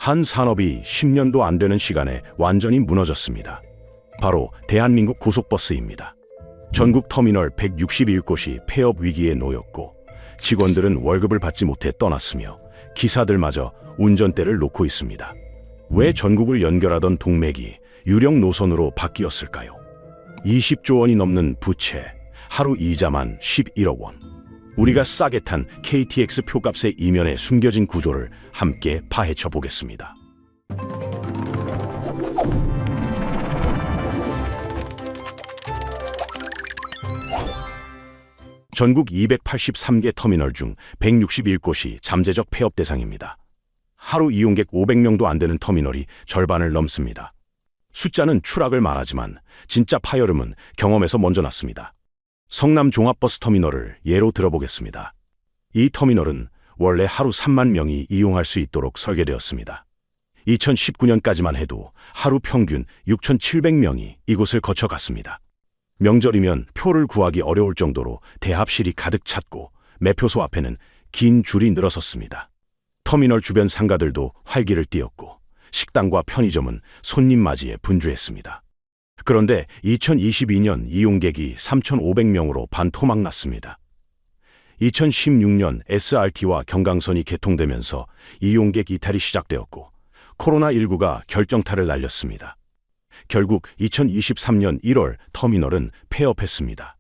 한 산업이 10년도 안 되는 시간에 완전히 무너졌습니다. 바로 대한민국 고속버스입니다. 전국 터미널 161곳이 폐업 위기에 놓였고 직원들은 월급을 받지 못해 떠났으며 기사들마저 운전대를 놓고 있습니다. 왜 전국을 연결하던 동맥이 유령 노선으로 바뀌었을까요? 20조 원이 넘는 부채, 하루 이자만 11억 원. 우리가 싸게 탄 KTX 표값의 이면에 숨겨진 구조를 함께 파헤쳐 보겠습니다. 전국 283개 터미널 중 161곳이 잠재적 폐업 대상입니다. 하루 이용객 500명도 안 되는 터미널이 절반을 넘습니다. 숫자는 추락을 말하지만 진짜 파열음은 경험에서 먼저 났습니다. 성남 종합버스 터미널을 예로 들어보겠습니다. 이 터미널은 원래 하루 3만 명이 이용할 수 있도록 설계되었습니다. 2019년까지만 해도 하루 평균 6,700명이 이곳을 거쳐갔습니다. 명절이면 표를 구하기 어려울 정도로 대합실이 가득 찼고 매표소 앞에는 긴 줄이 늘어섰습니다. 터미널 주변 상가들도 활기를 띠었고 식당과 편의점은 손님 맞이에 분주했습니다. 그런데 2022년 이용객이 3,500명으로 반토막 났습니다. 2016년 SRT와 경강선이 개통되면서 이용객 이탈이 시작되었고 코로나19가 결정타를 날렸습니다. 결국 2023년 1월 터미널은 폐업했습니다.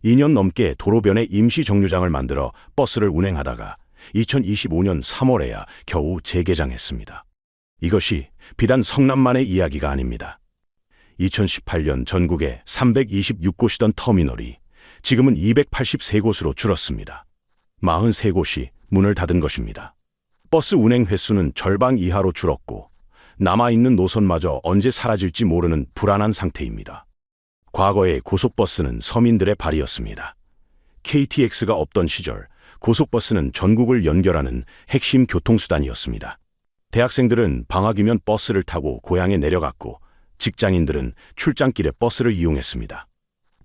2년 넘게 도로변에 임시 정류장을 만들어 버스를 운행하다가 2025년 3월에야 겨우 재개장했습니다. 이것이 비단 성남만의 이야기가 아닙니다. 2018년 전국에 326곳이던 터미널이 지금은 283곳으로 줄었습니다. 43곳이 문을 닫은 것입니다. 버스 운행 횟수는 절반 이하로 줄었고 남아있는 노선마저 언제 사라질지 모르는 불안한 상태입니다. 과거의 고속버스는 서민들의 발이었습니다. KTX가 없던 시절 고속버스는 전국을 연결하는 핵심 교통수단이었습니다. 대학생들은 방학이면 버스를 타고 고향에 내려갔고 직장인들은 출장길에 버스를 이용했습니다.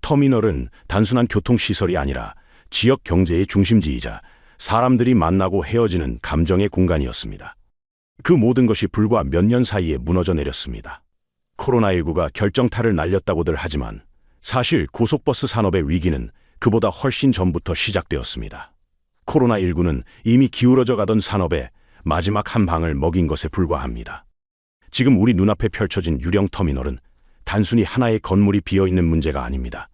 터미널은 단순한 교통시설이 아니라 지역 경제의 중심지이자 사람들이 만나고 헤어지는 감정의 공간이었습니다. 그 모든 것이 불과 몇 년 사이에 무너져 내렸습니다. 코로나19가 결정타를 날렸다고들 하지만 사실 고속버스 산업의 위기는 그보다 훨씬 전부터 시작되었습니다. 코로나19는 이미 기울어져 가던 산업에 마지막 한 방을 먹인 것에 불과합니다. 지금 우리 눈앞에 펼쳐진 유령 터미널은 단순히 하나의 건물이 비어있는 문제가 아닙니다.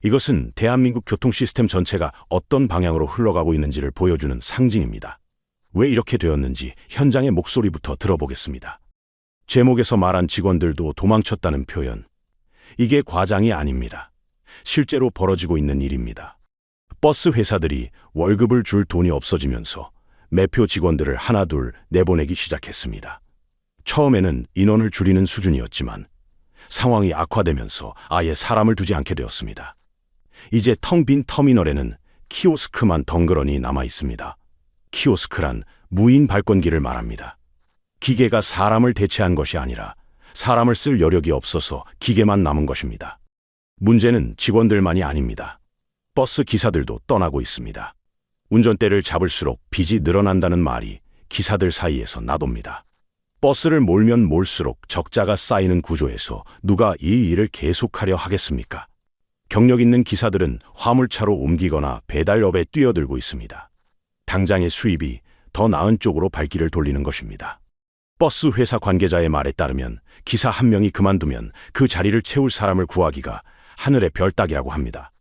이것은 대한민국 교통 시스템 전체가 어떤 방향으로 흘러가고 있는지를 보여주는 상징입니다. 왜 이렇게 되었는지 현장의 목소리부터 들어보겠습니다. 제목에서 말한 직원들도 도망쳤다는 표현. 이게 과장이 아닙니다. 실제로 벌어지고 있는 일입니다. 버스 회사들이 월급을 줄 돈이 없어지면서 매표 직원들을 하나둘 내보내기 시작했습니다. 처음에는 인원을 줄이는 수준이었지만 상황이 악화되면서 아예 사람을 두지 않게 되었습니다. 이제 텅 빈 터미널에는 키오스크만 덩그러니 남아 있습니다. 키오스크란 무인 발권기를 말합니다. 기계가 사람을 대체한 것이 아니라 사람을 쓸 여력이 없어서 기계만 남은 것입니다. 문제는 직원들만이 아닙니다. 버스 기사들도 떠나고 있습니다. 운전대를 잡을수록 빚이 늘어난다는 말이 기사들 사이에서 나돕니다. 버스를 몰면 몰수록 적자가 쌓이는 구조에서 누가 이 일을 계속하려 하겠습니까? 경력 있는 기사들은 화물차로 옮기거나 배달업에 뛰어들고 있습니다. 당장의 수입이 더 나은 쪽으로 발길을 돌리는 것입니다. 버스 회사 관계자의 말에 따르면 기사 한 명이 그만두면 그 자리를 채울 사람을 구하기가 하늘의 별 따기라고 합니다.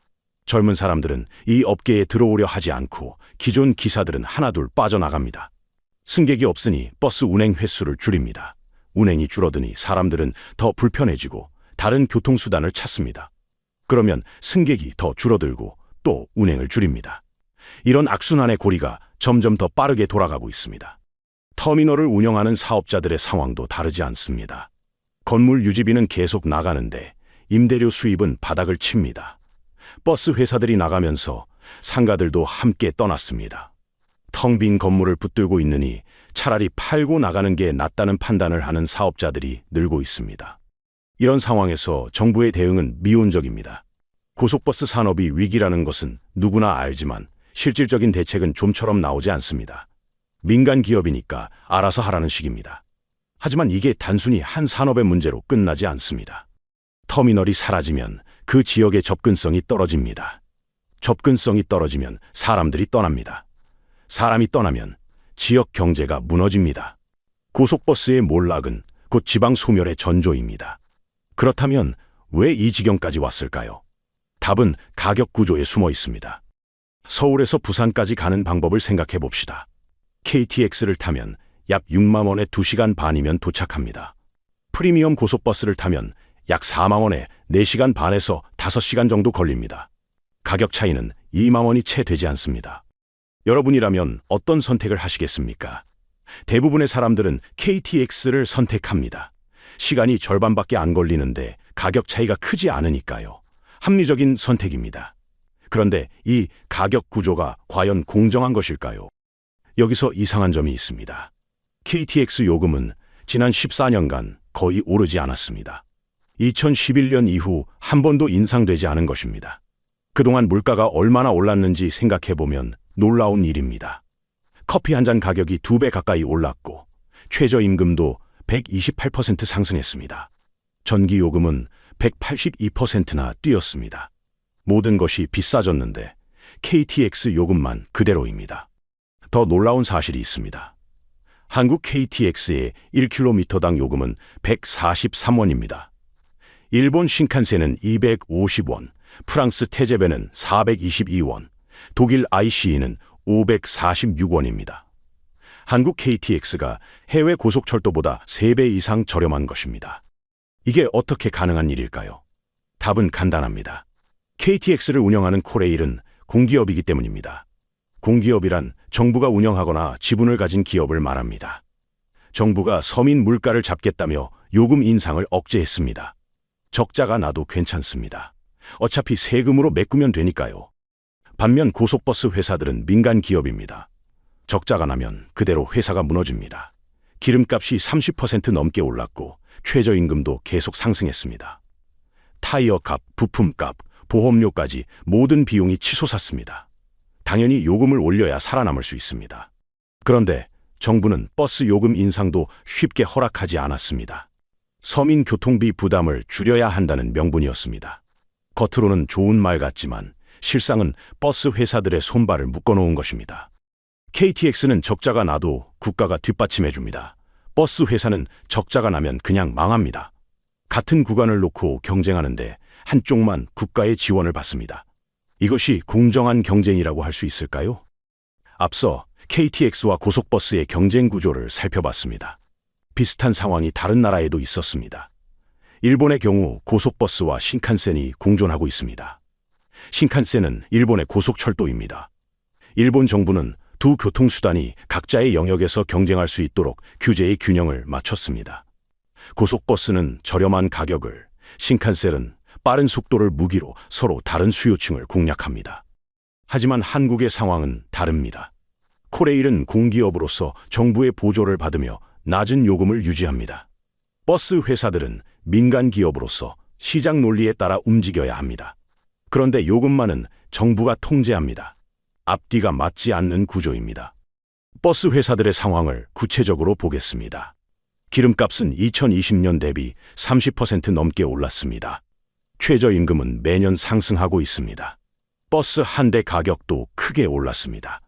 젊은 사람들은 이 업계에 들어오려 하지 않고 기존 기사들은 하나둘 빠져나갑니다. 승객이 없으니 버스 운행 횟수를 줄입니다. 운행이 줄어드니 사람들은 더 불편해지고 다른 교통수단을 찾습니다. 그러면 승객이 더 줄어들고 또 운행을 줄입니다. 이런 악순환의 고리가 점점 더 빠르게 돌아가고 있습니다. 터미널을 운영하는 사업자들의 상황도 다르지 않습니다. 건물 유지비는 계속 나가는데 임대료 수입은 바닥을 칩니다. 버스 회사들이 나가면서 상가들도 함께 떠났습니다. 텅 빈 건물을 붙들고 있느니 차라리 팔고 나가는 게 낫다는 판단을 하는 사업자들이 늘고 있습니다. 이런 상황에서 정부의 대응은 미온적입니다. 고속버스 산업이 위기라는 것은 누구나 알지만 실질적인 대책은 좀처럼 나오지 않습니다. 민간 기업이니까 알아서 하라는 식입니다. 하지만 이게 단순히 한 산업의 문제로 끝나지 않습니다. 터미널이 사라지면 그 지역의 접근성이 떨어집니다. 접근성이 떨어지면 사람들이 떠납니다. 사람이 떠나면 지역 경제가 무너집니다. 고속버스의 몰락은 곧 지방 소멸의 전조입니다. 그렇다면 왜 이 지경까지 왔을까요? 답은 가격 구조에 숨어 있습니다. 서울에서 부산까지 가는 방법을 생각해 봅시다. KTX를 타면 약 6만 원에 2시간 반이면 도착합니다. 프리미엄 고속버스를 타면 약 4만 원에 4시간 반에서 5시간 정도 걸립니다. 가격 차이는 2만 원이 채 되지 않습니다. 여러분이라면 어떤 선택을 하시겠습니까? 대부분의 사람들은 KTX를 선택합니다. 시간이 절반밖에 안 걸리는데 가격 차이가 크지 않으니까요. 합리적인 선택입니다. 그런데 이 가격 구조가 과연 공정한 것일까요? 여기서 이상한 점이 있습니다. KTX 요금은 지난 14년간 거의 오르지 않았습니다. 2011년 이후 한 번도 인상되지 않은 것입니다. 그동안 물가가 얼마나 올랐는지 생각해보면 놀라운 일입니다. 커피 한 잔 가격이 2배 가까이 올랐고 최저임금도 128% 상승했습니다. 전기요금은 182%나 뛰었습니다. 모든 것이 비싸졌는데 KTX 요금만 그대로입니다. 더 놀라운 사실이 있습니다. 한국 KTX의 1km당 요금은 143원입니다. 일본 신칸센은 250원, 프랑스 테제베는 422원, 독일 ICE는 546원입니다. 한국 KTX가 해외 고속철도보다 3배 이상 저렴한 것입니다. 이게 어떻게 가능한 일일까요? 답은 간단합니다. KTX를 운영하는 코레일은 공기업이기 때문입니다. 공기업이란 정부가 운영하거나 지분을 가진 기업을 말합니다. 정부가 서민 물가를 잡겠다며 요금 인상을 억제했습니다. 적자가 나도 괜찮습니다. 어차피 세금으로 메꾸면 되니까요. 반면 고속버스 회사들은 민간 기업입니다. 적자가 나면 그대로 회사가 무너집니다. 기름값이 30% 넘게 올랐고 최저임금도 계속 상승했습니다. 타이어 값, 부품값, 보험료까지 모든 비용이 치솟았습니다. 당연히 요금을 올려야 살아남을 수 있습니다. 그런데 정부는 버스 요금 인상도 쉽게 허락하지 않았습니다. 서민 교통비 부담을 줄여야 한다는 명분이었습니다. 겉으로는 좋은 말 같지만 실상은 버스 회사들의 손발을 묶어놓은 것입니다. KTX는 적자가 나도 국가가 뒷받침해줍니다. 버스 회사는 적자가 나면 그냥 망합니다. 같은 구간을 놓고 경쟁하는데 한쪽만 국가의 지원을 받습니다. 이것이 공정한 경쟁이라고 할 수 있을까요? 앞서 KTX와 고속버스의 경쟁 구조를 살펴봤습니다. 비슷한 상황이 다른 나라에도 있었습니다. 일본의 경우 고속버스와 신칸센이 공존하고 있습니다. 신칸센은 일본의 고속철도입니다. 일본 정부는 두 교통수단이 각자의 영역에서 경쟁할 수 있도록 규제의 균형을 맞췄습니다. 고속버스는 저렴한 가격을, 신칸센은 빠른 속도를 무기로 서로 다른 수요층을 공략합니다. 하지만 한국의 상황은 다릅니다. 코레일은 공기업으로서 정부의 보조를 받으며 낮은 요금을 유지합니다. 버스 회사들은 민간 기업으로서 시장 논리에 따라 움직여야 합니다. 그런데 요금만은 정부가 통제합니다. 앞뒤가 맞지 않는 구조입니다. 버스 회사들의 상황을 구체적으로 보겠습니다. 기름값은 2020년 대비 30% 넘게 올랐습니다. 최저임금은 매년 상승하고 있습니다. 버스 한 대 가격도 크게 올랐습니다.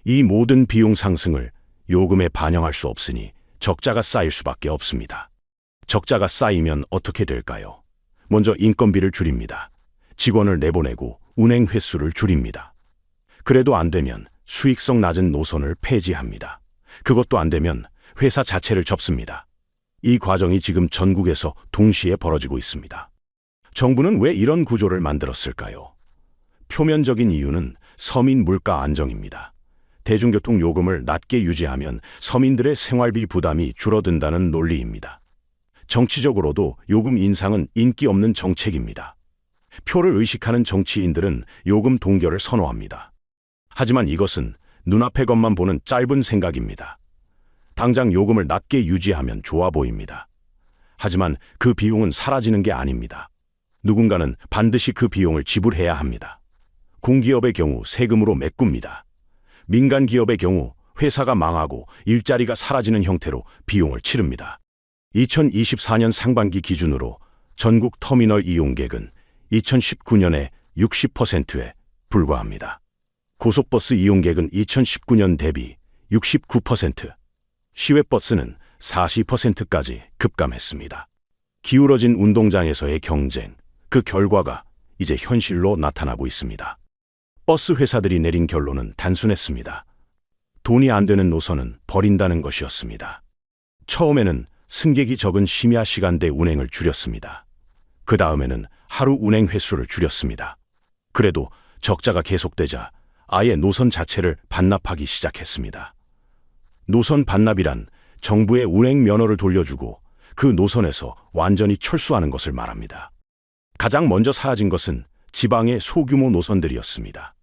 이 모든 비용 상승을 요금에 반영할 수 없으니 적자가 쌓일 수밖에 없습니다. 적자가 쌓이면 어떻게 될까요? 먼저 인건비를 줄입니다. 직원을 내보내고 운행 횟수를 줄입니다. 그래도 안 되면 수익성 낮은 노선을 폐지합니다. 그것도 안 되면 회사 자체를 접습니다. 이 과정이 지금 전국에서 동시에 벌어지고 있습니다. 정부는 왜 이런 구조를 만들었을까요? 표면적인 이유는 서민 물가 안정입니다. 대중교통 요금을 낮게 유지하면 서민들의 생활비 부담이 줄어든다는 논리입니다. 정치적으로도 요금 인상은 인기 없는 정책입니다. 표를 의식하는 정치인들은 요금 동결을 선호합니다. 하지만 이것은 눈앞의 것만 보는 짧은 생각입니다. 당장 요금을 낮게 유지하면 좋아 보입니다. 하지만 그 비용은 사라지는 게 아닙니다. 누군가는 반드시 그 비용을 지불해야 합니다. 공기업의 경우 세금으로 메꿉니다. 민간 기업의 경우 회사가 망하고 일자리가 사라지는 형태로 비용을 치릅니다. 2024년 상반기 기준으로 전국 터미널 이용객은 2019년의 60%에 불과합니다. 고속버스 이용객은 2019년 대비 69%, 시외버스는 40%까지 급감했습니다. 기울어진 운동장에서의 경쟁, 그 결과가 이제 현실로 나타나고 있습니다. 버스 회사들이 내린 결론은 단순했습니다. 돈이 안 되는 노선은 버린다는 것이었습니다. 처음에는 승객이 적은 심야 시간대 운행을 줄였습니다. 그 다음에는 하루 운행 횟수를 줄였습니다. 그래도 적자가 계속되자 아예 노선 자체를 반납하기 시작했습니다. 노선 반납이란 정부의 운행 면허를 돌려주고 그 노선에서 완전히 철수하는 것을 말합니다. 가장 먼저 사라진 것은 지방의 소규모 노선들이었습니다.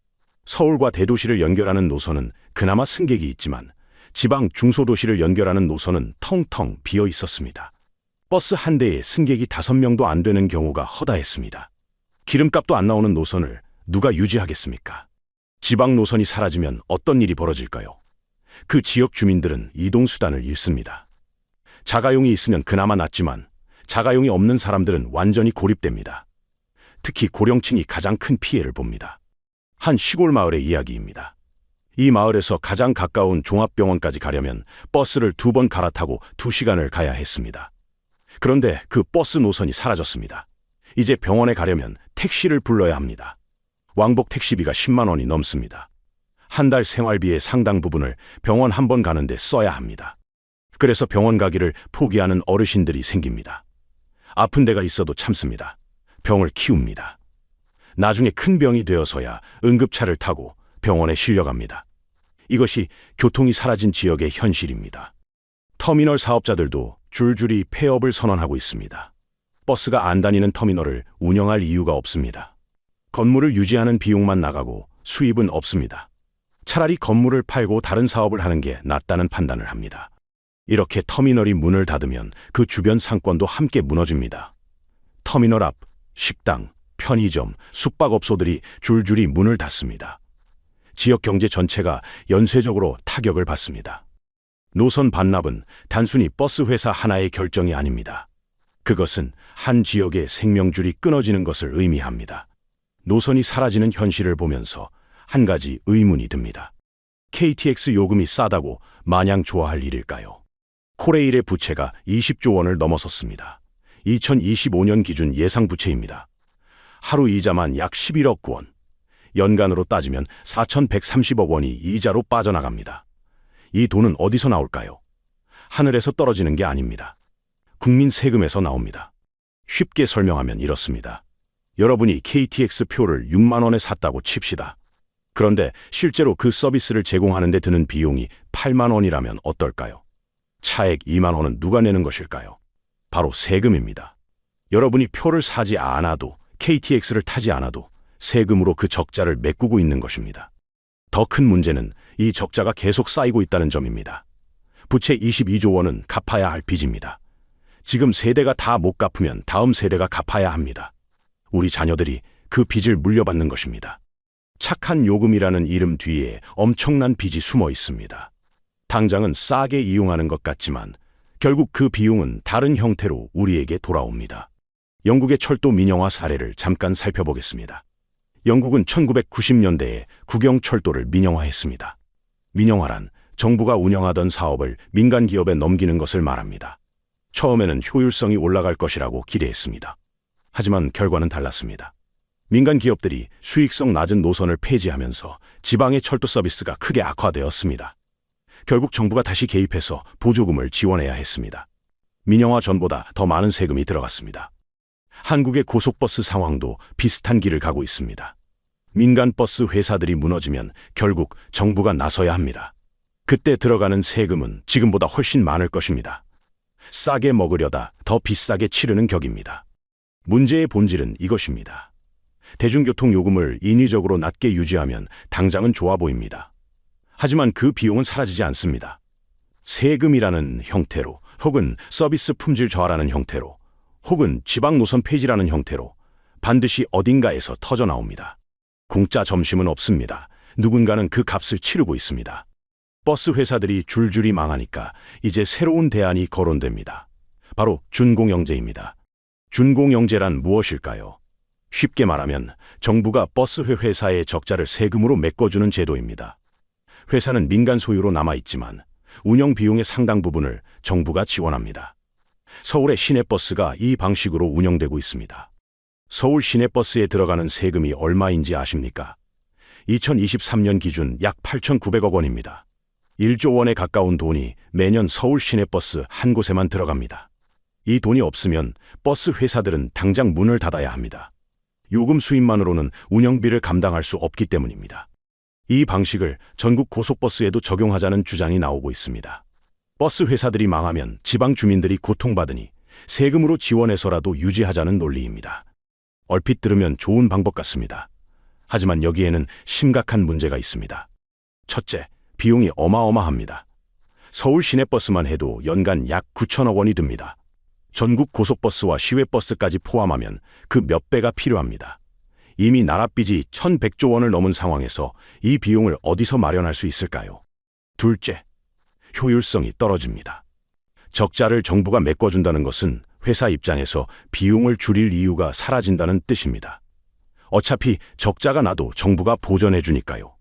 서울과 대도시를 연결하는 노선은 그나마 승객이 있지만 지방 중소도시를 연결하는 노선은 텅텅 비어 있었습니다. 버스 한 대에 승객이 5명도 안 되는 경우가 허다했습니다. 기름값도 안 나오는 노선을 누가 유지하겠습니까? 지방 노선이 사라지면 어떤 일이 벌어질까요? 그 지역 주민들은 이동수단을 잃습니다. 자가용이 있으면 그나마 낫지만 자가용이 없는 사람들은 완전히 고립됩니다. 특히 고령층이 가장 큰 피해를 봅니다. 한 시골 마을의 이야기입니다. 이 마을에서 가장 가까운 종합병원까지 가려면 버스를 2번 갈아타고 2시간을 가야 했습니다. 그런데 그 버스 노선이 사라졌습니다. 이제 병원에 가려면 택시를 불러야 합니다. 왕복 택시비가 10만 원이 넘습니다. 한 달 생활비의 상당 부분을 병원 한 번 가는데 써야 합니다. 그래서 병원 가기를 포기하는 어르신들이 생깁니다. 아픈 데가 있어도 참습니다. 병을 키웁니다. 나중에 큰 병이 되어서야 응급차를 타고 병원에 실려갑니다. 이것이 교통이 사라진 지역의 현실입니다. 터미널 사업자들도 줄줄이 폐업을 선언하고 있습니다. 버스가 안 다니는 터미널을 운영할 이유가 없습니다. 건물을 유지하는 비용만 나가고 수입은 없습니다. 차라리 건물을 팔고 다른 사업을 하는 게 낫다는 판단을 합니다. 이렇게 터미널이 문을 닫으면 그 주변 상권도 함께 무너집니다. 터미널 앞 식당, 편의점, 숙박업소들이 줄줄이 문을 닫습니다. 지역 경제 전체가 연쇄적으로 타격을 받습니다. 노선 반납은 단순히 버스 회사 하나의 결정이 아닙니다. 그것은 한 지역의 생명줄이 끊어지는 것을 의미합니다. 노선이 사라지는 현실을 보면서 한 가지 의문이 듭니다. KTX 요금이 싸다고 마냥 좋아할 일일까요? 코레일의 부채가 20조 원을 넘어섰습니다. 2025년 기준 예상 부채입니다. 하루 이자만 약 11억 원, 연간으로 따지면 4,130억 원이 이자로 빠져나갑니다. 이 돈은 어디서 나올까요? 하늘에서 떨어지는 게 아닙니다. 국민 세금에서 나옵니다. 쉽게 설명하면 이렇습니다. 여러분이 KTX 표를 6만 원에 샀다고 칩시다. 그런데 실제로 그 서비스를 제공하는 데 드는 비용이 8만 원이라면 어떨까요? 차액 2만 원은 누가 내는 것일까요? 바로 세금입니다. 여러분이 표를 사지 않아도, KTX를 타지 않아도 세금으로 그 적자를 메꾸고 있는 것입니다. 더 큰 문제는 이 적자가 계속 쌓이고 있다는 점입니다. 부채 22조 원은 갚아야 할 빚입니다. 지금 세대가 다 못 갚으면 다음 세대가 갚아야 합니다. 우리 자녀들이 그 빚을 물려받는 것입니다. 착한 요금이라는 이름 뒤에 엄청난 빚이 숨어 있습니다. 당장은 싸게 이용하는 것 같지만 결국 그 비용은 다른 형태로 우리에게 돌아옵니다. 영국의 철도 민영화 사례를 잠깐 살펴보겠습니다. 영국은 1990년대에 국영철도를 민영화했습니다. 민영화란 정부가 운영하던 사업을 민간 기업에 넘기는 것을 말합니다. 처음에는 효율성이 올라갈 것이라고 기대했습니다. 하지만 결과는 달랐습니다. 민간 기업들이 수익성 낮은 노선을 폐지하면서 지방의 철도 서비스가 크게 악화되었습니다. 결국 정부가 다시 개입해서 보조금을 지원해야 했습니다. 민영화 전보다 더 많은 세금이 들어갔습니다. 한국의 고속버스 상황도 비슷한 길을 가고 있습니다. 민간 버스 회사들이 무너지면 결국 정부가 나서야 합니다. 그때 들어가는 세금은 지금보다 훨씬 많을 것입니다. 싸게 먹으려다 더 비싸게 치르는 격입니다. 문제의 본질은 이것입니다. 대중교통 요금을 인위적으로 낮게 유지하면 당장은 좋아 보입니다. 하지만 그 비용은 사라지지 않습니다. 세금이라는 형태로, 혹은 서비스 품질 저하라는 형태로, 혹은 지방 노선 폐지라는 형태로 반드시 어딘가에서 터져 나옵니다. 공짜 점심은 없습니다. 누군가는 그 값을 치르고 있습니다. 버스 회사들이 줄줄이 망하니까 이제 새로운 대안이 거론됩니다. 바로 준공영제입니다. 준공영제란 무엇일까요? 쉽게 말하면 정부가 버스 회사의 적자를 세금으로 메꿔주는 제도입니다. 회사는 민간 소유로 남아있지만 운영 비용의 상당 부분을 정부가 지원합니다. 서울의 시내버스가 이 방식으로 운영되고 있습니다. 서울 시내버스에 들어가는 세금이 얼마인지 아십니까? 2023년 기준 약 8,900억 원입니다. 1조 원에 가까운 돈이 매년 서울 시내버스 한 곳에만 들어갑니다. 이 돈이 없으면 버스 회사들은 당장 문을 닫아야 합니다. 요금 수입만으로는 운영비를 감당할 수 없기 때문입니다. 이 방식을 전국 고속버스에도 적용하자는 주장이 나오고 있습니다. 버스 회사들이 망하면 지방 주민들이 고통받으니 세금으로 지원해서라도 유지하자는 논리입니다. 얼핏 들으면 좋은 방법 같습니다. 하지만 여기에는 심각한 문제가 있습니다. 첫째, 비용이 어마어마합니다. 서울 시내버스만 해도 연간 약 9천억 원이 듭니다. 전국 고속버스와 시외버스까지 포함하면 그 몇 배가 필요합니다. 이미 나라빚이 1,100조 원을 넘은 상황에서 이 비용을 어디서 마련할 수 있을까요? 둘째, 효율성이 떨어집니다. 적자를 정부가 메꿔준다는 것은 회사 입장에서 비용을 줄일 이유가 사라진다는 뜻입니다. 어차피 적자가 나도 정부가 보전해 주니까요.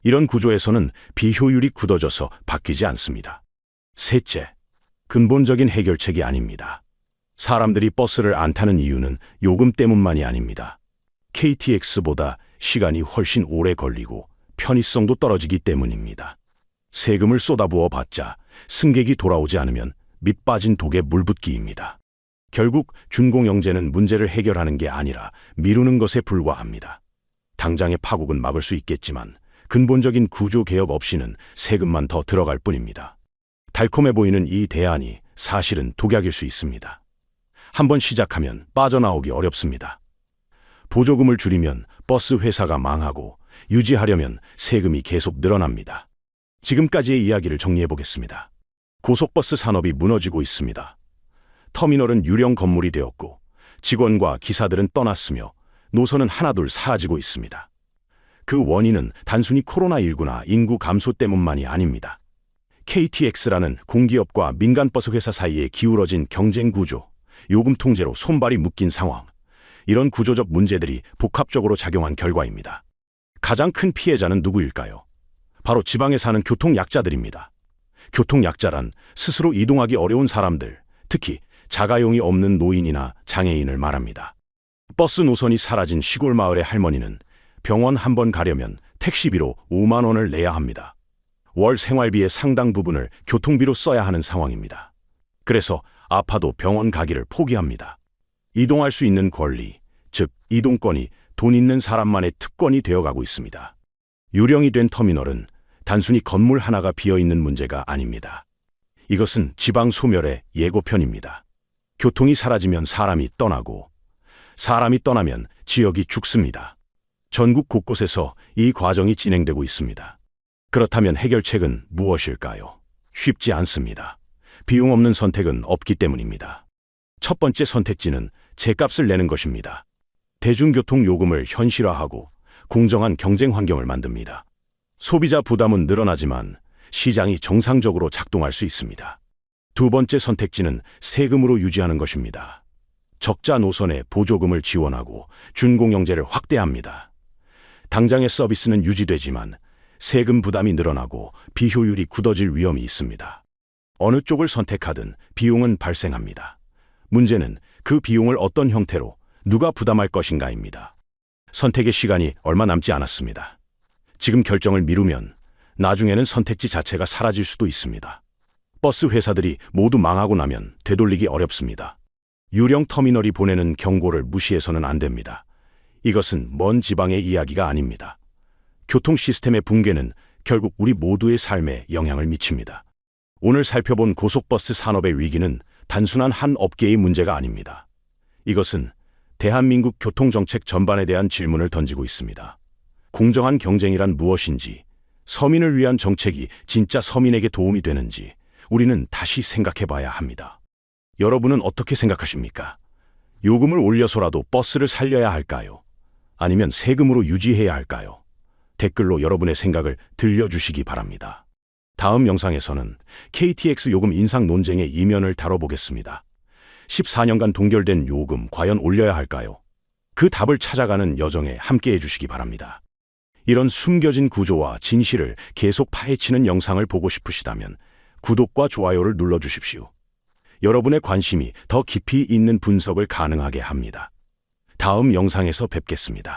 이런 구조에서는 비효율이 굳어져서 바뀌지 않습니다. 셋째, 근본적인 해결책이 아닙니다. 사람들이 버스를 안 타는 이유는 요금 때문만이 아닙니다. KTX보다 시간이 훨씬 오래 걸리고 편의성도 떨어지기 때문입니다. 세금을 쏟아부어 봤자 승객이 돌아오지 않으면 밑 빠진 독에 물 붓기입니다. 결국 준공영제는 문제를 해결하는 게 아니라 미루는 것에 불과합니다. 당장의 파국은 막을 수 있겠지만 근본적인 구조 개혁 없이는 세금만 더 들어갈 뿐입니다. 달콤해 보이는 이 대안이 사실은 독약일 수 있습니다. 한번 시작하면 빠져나오기 어렵습니다. 보조금을 줄이면 버스 회사가 망하고 유지하려면 세금이 계속 늘어납니다. 지금까지의 이야기를 정리해 보겠습니다. 고속버스 산업이 무너지고 있습니다. 터미널은 유령 건물이 되었고 직원과 기사들은 떠났으며 노선은 하나둘 사라지고 있습니다. 그 원인은 단순히 코로나19나 인구 감소 때문만이 아닙니다. KTX라는 공기업과 민간버스 회사 사이에 기울어진 경쟁 구조, 요금 통제로 손발이 묶인 상황, 이런 구조적 문제들이 복합적으로 작용한 결과입니다. 가장 큰 피해자는 누구일까요? 바로 지방에 사는 교통약자들입니다. 교통약자란 스스로 이동하기 어려운 사람들, 특히 자가용이 없는 노인이나 장애인을 말합니다. 버스 노선이 사라진 시골 마을의 할머니는 병원 한 번 가려면 택시비로 5만 원을 내야 합니다. 월 생활비의 상당 부분을 교통비로 써야 하는 상황입니다. 그래서 아파도 병원 가기를 포기합니다. 이동할 수 있는 권리, 즉 이동권이 돈 있는 사람만의 특권이 되어가고 있습니다. 유령이 된 터미널은 단순히 건물 하나가 비어있는 문제가 아닙니다. 이것은 지방 소멸의 예고편입니다. 교통이 사라지면 사람이 떠나고, 사람이 떠나면 지역이 죽습니다. 전국 곳곳에서 이 과정이 진행되고 있습니다. 그렇다면 해결책은 무엇일까요? 쉽지 않습니다. 비용 없는 선택은 없기 때문입니다. 첫 번째 선택지는 제값을 내는 것입니다. 대중교통 요금을 현실화하고 공정한 경쟁 환경을 만듭니다. 소비자 부담은 늘어나지만 시장이 정상적으로 작동할 수 있습니다. 두 번째 선택지는 세금으로 유지하는 것입니다. 적자 노선에 보조금을 지원하고 준공영제를 확대합니다. 당장의 서비스는 유지되지만 세금 부담이 늘어나고 비효율이 굳어질 위험이 있습니다. 어느 쪽을 선택하든 비용은 발생합니다. 문제는 그 비용을 어떤 형태로 누가 부담할 것인가입니다. 선택의 시간이 얼마 남지 않았습니다. 지금 결정을 미루면 나중에는 선택지 자체가 사라질 수도 있습니다. 버스 회사들이 모두 망하고 나면 되돌리기 어렵습니다. 유령 터미널이 보내는 경고를 무시해서는 안 됩니다. 이것은 먼 지방의 이야기가 아닙니다. 교통 시스템의 붕괴는 결국 우리 모두의 삶에 영향을 미칩니다. 오늘 살펴본 고속버스 산업의 위기는 단순한 한 업계의 문제가 아닙니다. 이것은 대한민국 교통정책 전반에 대한 질문을 던지고 있습니다. 공정한 경쟁이란 무엇인지, 서민을 위한 정책이 진짜 서민에게 도움이 되는지 우리는 다시 생각해 봐야 합니다. 여러분은 어떻게 생각하십니까? 요금을 올려서라도 버스를 살려야 할까요? 아니면 세금으로 유지해야 할까요? 댓글로 여러분의 생각을 들려주시기 바랍니다. 다음 영상에서는 KTX 요금 인상 논쟁의 이면을 다뤄보겠습니다. 14년간 동결된 요금 과연 올려야 할까요? 그 답을 찾아가는 여정에 함께해 주시기 바랍니다. 이런 숨겨진 구조와 진실을 계속 파헤치는 영상을 보고 싶으시다면 구독과 좋아요를 눌러주십시오. 여러분의 관심이 더 깊이 있는 분석을 가능하게 합니다. 다음 영상에서 뵙겠습니다.